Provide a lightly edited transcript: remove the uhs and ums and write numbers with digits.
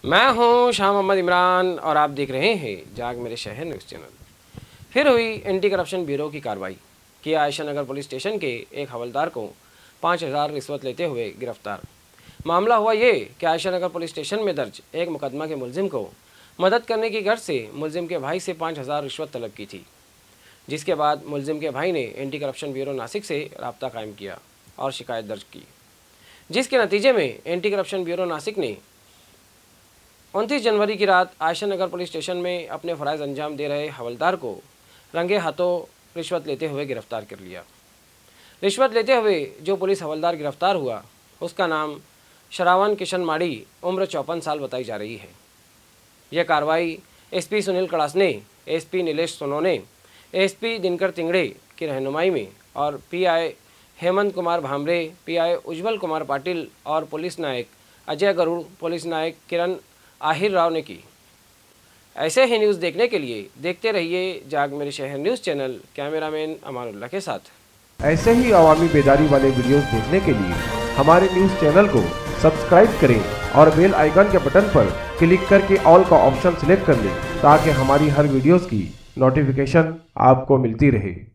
मैं हूं शाह मोहम्मद इमरान और आप देख रहे हैं जाग मेरे शहर न्यूज़ चैनल। फिर हुई एंटी करप्शन ब्यूरो की कार्रवाई। किया आयशा नगर पुलिस स्टेशन के एक हवलदार को 5,000 रिश्वत लेते हुए गिरफ्तार। मामला हुआ ये कि आयशा नगर पुलिस स्टेशन में दर्ज एक मुकदमा के मुलजिम को मदद करने की गर्ज से मुलजिम के भाई से 5,000 रिश्वत तलब की थी, जिसके बाद मुलजिम के भाई ने एंटी करप्शन ब्यूरो नासिक से रब्ता कायम किया और शिकायत दर्ज की, जिसके नतीजे में एंटी करप्शन ब्यूरो नासिक ने 29 जनवरी की रात आयशा नगर पुलिस स्टेशन में अपने फ़राइज़ अंजाम दे रहे हवलदार को रंगे हाथों रिश्वत लेते हुए गिरफ्तार कर लिया। रिश्वत लेते हुए जो पुलिस हवलदार गिरफ्तार हुआ, उसका नाम शरावन किशन माड़ी, उम्र 54 साल बताई जा रही है। यह कार्रवाई SP Sunil Kadasne, SP Nilesh Sonone, SP Dinkar Tingde की रहनुमाई में और पीआई हेमंत कुमार भामरे, पीआई उज्जवल कुमार पाटिल और पुलिस नायक अजय गरुड़, पुलिस नायक किरण आहिर राव ने की। ऐसे ही न्यूज़ देखने के लिए देखते रहिए जाग मेरे शहर न्यूज़ चैनल, कैमरामैन अमानुल्लाह के साथ। ऐसे ही अवामी बेदारी वाले वीडियोस देखने के लिए हमारे न्यूज़ चैनल को सब्सक्राइब करें और बेल आइकन के बटन पर क्लिक करके ऑल का ऑप्शन सिलेक्ट कर लें, ताकि हमारी हर वीडियोस की नोटिफिकेशन आपको मिलती रहे।